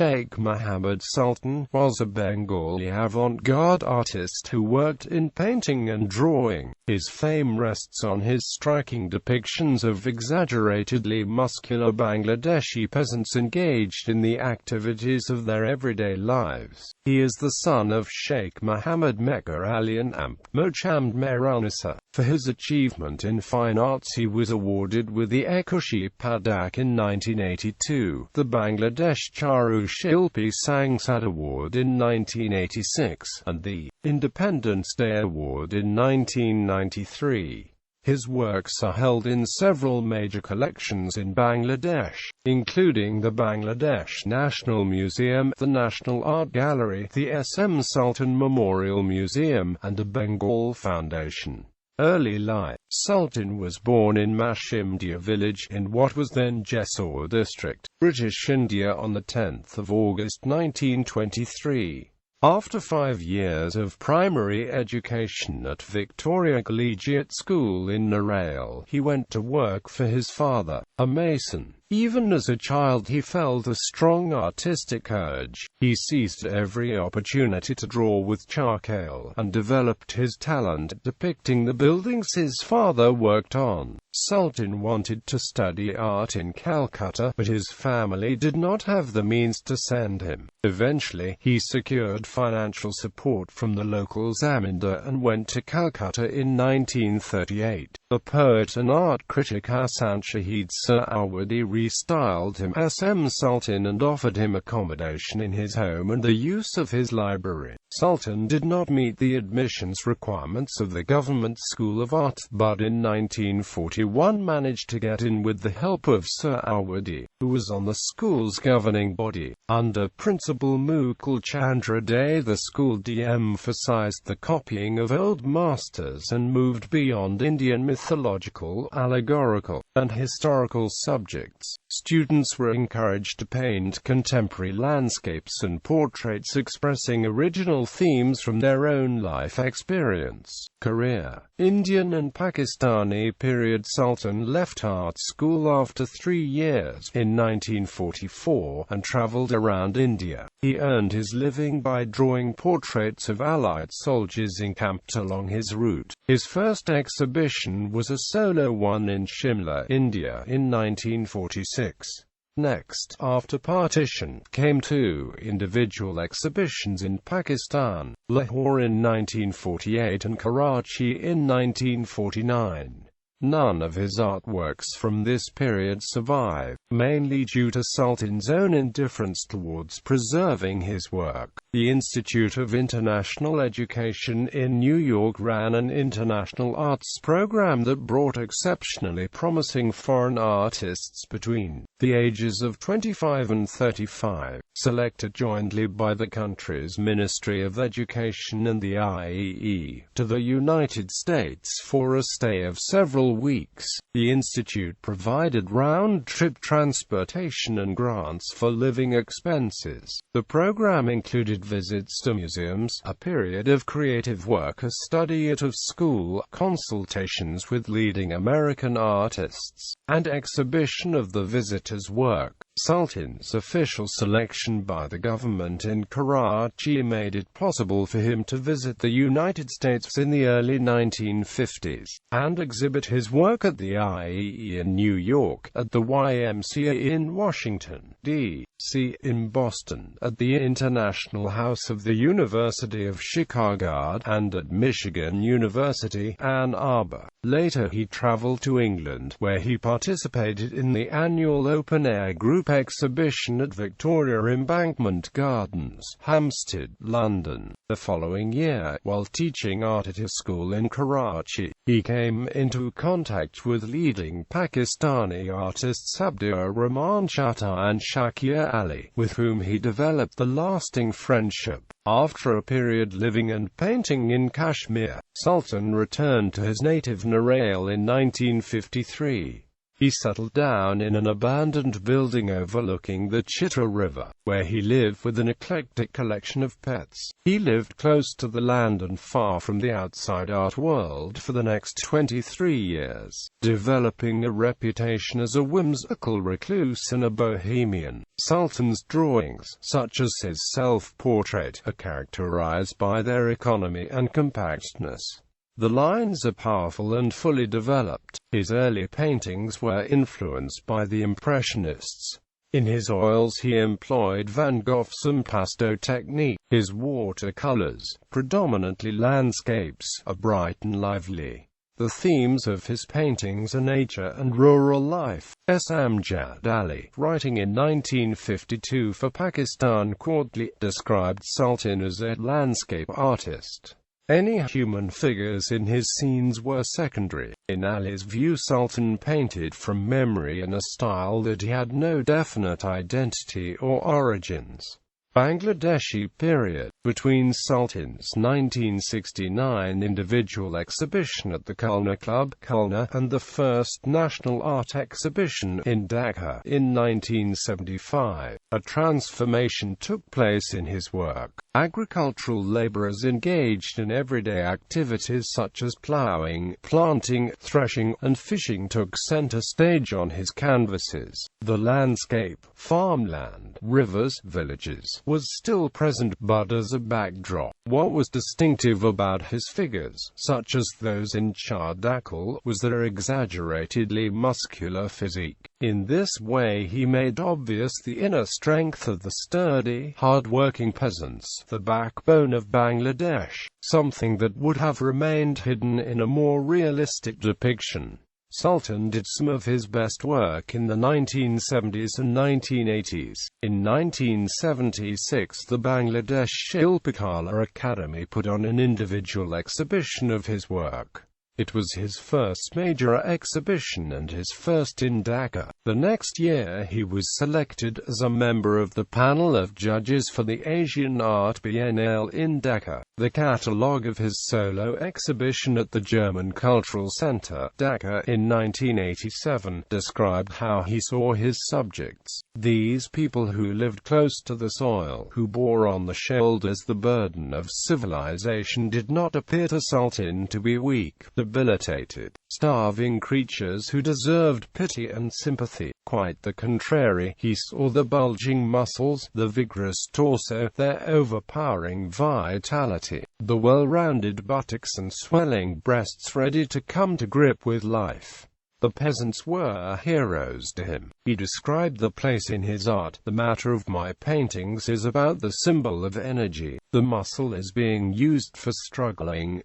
Sheikh Mohammed Sultan, was a Bengali avant-garde artist who worked in painting and drawing. His fame rests on his striking depictions of exaggeratedly muscular Bangladeshi peasants engaged in the activities of their everyday lives. He is the son of Sheikh Mohammed Mecher Ali and Mochammed Meherunnesa. For his achievement in fine arts he was awarded with the Ekushey Padak in 1982, the Bangladesh Charu Shilpi Sangsad Award in 1986, and the Independence Day Award in 1993. His works are held in several major collections in Bangladesh, including the Bangladesh National Museum, the National Art Gallery, the S.M. Sultan Memorial Museum, and the Bengal Foundation. Early life. Sultan was born in Mochammed village, in what was then Jessore district, British India on 10 August 1923. After 5 years of primary education at Victoria Collegiate School in Narail, he went to work for his father, a mason. Even as a child he felt a strong artistic urge. He seized every opportunity to draw with charcoal, and developed his talent at depicting the buildings his father worked on. Sultan wanted to study art in Calcutta, but his family did not have the means to send him. Eventually, he secured financial support from the local zamindar and went to Calcutta in 1938. The poet and art critic Hasan Shahid Saawadi restyled him S.M. Sultan and offered him accommodation in his home and the use of his library. Sultan did not meet the admissions requirements of the Government School of Art, but in 1941 managed to get in with the help of Saawadi, who was on the school's governing body. Under Principal Mukul Chandra Day, the school de-emphasized the copying of old masters and moved beyond Indian mythological, allegorical, and historical subjects. Students were encouraged to paint contemporary landscapes and portraits expressing original themes from their own life experience. Career. Indian and Pakistani period. Sultan left art school after 3 years, in 1944, and travelled around India. He earned his living by drawing portraits of Allied soldiers encamped along his route. His first exhibition was a solo one in Shimla, India, in 1946. Next, after partition, came 2 individual exhibitions in Pakistan, Lahore in 1948 and Karachi in 1949. None of his artworks from this period survive, mainly due to Sultan's own indifference towards preserving his work. The Institute of International Education in New York ran an international arts program that brought exceptionally promising foreign artists between the ages of 25 and 35, selected jointly by the country's Ministry of Education and the IEE, to the United States for a stay of several weeks. The institute provided round-trip transportation and grants for living expenses. The program included visits to museums, a period of creative work, a study out of school, consultations with leading American artists, and exhibition of the visitors' work. Sultan's official selection by the government in Karachi made it possible for him to visit the United States in the early 1950s, and exhibit his work at the IEE in New York, at the YMCA in Washington, D.C., in Boston, at the International House of the University of Chicago, and at Michigan University, Ann Arbor. Later he traveled to England, where he participated in the annual open-air group exhibition at Victoria Embankment Gardens, Hampstead, London. The following year, while teaching art at a school in Karachi, he came into contact with leading Pakistani artists Abdur Rahman Chatta and Shakir Ali, with whom he developed a lasting friendship. After a period living and painting in Kashmir, Sultan returned to his native Narail in 1953. He settled down in an abandoned building overlooking the Chitra River, where he lived with an eclectic collection of pets. He lived close to the land and far from the outside art world for the next 23 years, developing a reputation as a whimsical recluse and a bohemian. Sultan's drawings, such as his self-portrait, are characterized by their economy and compactness. The lines are powerful and fully developed. His early paintings were influenced by the Impressionists. In his oils he employed Van Gogh's impasto technique. His watercolors, predominantly landscapes, are bright and lively. The themes of his paintings are nature and rural life. Sangsad Ali, writing in 1952 for Pakistan Quarterly, described Sultan as a landscape artist. Any human figures in his scenes were secondary. In Ali's view, Sultan painted from memory in a style that he had no definite identity or origins. Bangladeshi period. Between Sultan's 1969 individual exhibition at the Khulna Club, Khulna, and the first National Art Exhibition in Dhaka in 1975, a transformation took place in his work. Agricultural laborers engaged in everyday activities such as plowing, planting, threshing, and fishing took center stage on his canvases. The landscape, farmland, rivers, villages, was still present, but as a backdrop. What was distinctive about his figures, such as those in Chardakal, was their exaggeratedly muscular physique. In this way he made obvious the inner strength of the sturdy, hard-working peasants, the backbone of Bangladesh, something that would have remained hidden in a more realistic depiction. Sultan did some of his best work in the 1970s and 1980s. In 1976, the Bangladesh Shilpi Academy put on an individual exhibition of his work. It was his first major exhibition and his first in Dhaka. The next year he was selected as a member of the panel of judges for the Asian Art Biennale in Dhaka. The catalogue of his solo exhibition at the German Cultural Center, Dhaka, in 1987, described how he saw his subjects. These people who lived close to the soil, who bore on the shoulders the burden of civilization, did not appear to Sultan to be weak, debilitated, starving creatures who deserved pity and sympathy. Quite the contrary, he saw the bulging muscles, the vigorous torso, their overpowering vitality, the well-rounded buttocks and swelling breasts ready to come to grip with life. The peasants were heroes to him. He described the place in his art. The matter of my paintings is about the symbol of energy. The muscle is being used for struggling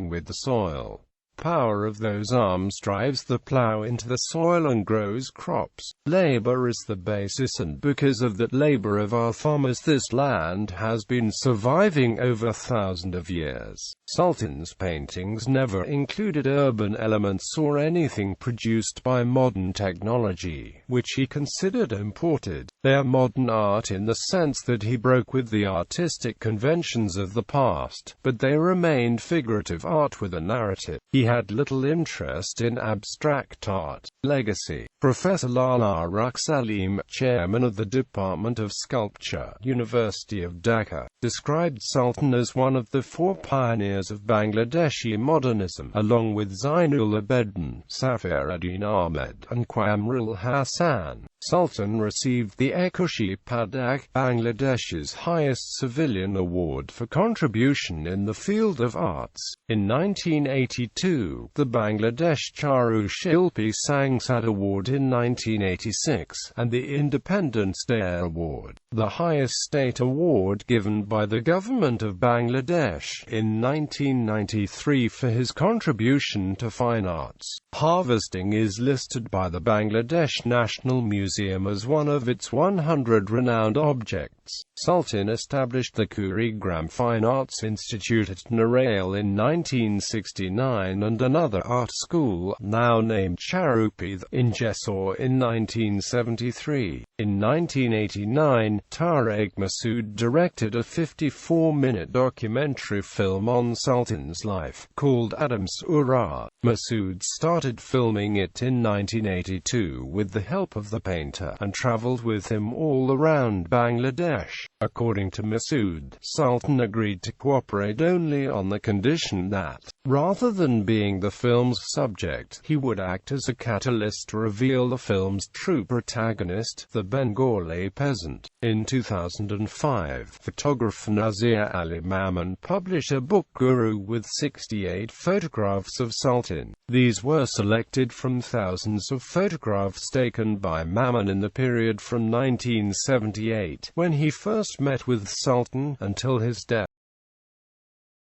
with the soil. Power of those arms drives the plow into the soil and grows crops. Labor is the basis, and because of that labor of our farmers, this land has been surviving over 1,000 of years. Sultan's paintings never included urban elements or anything produced by modern technology, which he considered imported. They are modern art in the sense that he broke with the artistic conventions of the past, but they remained figurative art with a narrative. He had little interest in abstract art. Legacy. Professor Lala Salim, chairman of the Department of Sculpture, University of Dhaka, described Sultan as one of the four pioneers of Bangladeshi modernism, along with Zainul Abidin, Safiruddin Ahmed, and Kamrul Hassan. Sultan received the Ekushey Padak, Bangladesh's highest civilian award for contribution in the field of arts. In 1982, the Bangladesh Charu Shilpi Sangsad Award in 1986, and the Independence Day Award, the highest state award given by the government of Bangladesh, in 1993 for his contribution to fine arts. Harvesting is listed by the Bangladesh National Museum as one of its 100 renowned objects. Sultan established the Kurigram Fine Arts Institute at Narail in 1969 and another art school, now named Charu, in Jessore in 1973. In 1989, Tariq Masood directed a 54-minute documentary film on Sultan's life, called Adam Surah. Masood started filming it in 1982 with the help of the painter, and traveled with him all around Bangladesh. According to Masood, Sultan agreed to cooperate only on the condition that, rather than being the film's subject, he would act as a catalyst to reveal the film's true protagonist, the Bengali peasant. In 2005, photographer Nazir Ali Mamun published a book Guru with 68 photographs of Sultan. These were selected from thousands of photographs taken by Mamun in the period from 1978, when he first met with Sultan, until his death.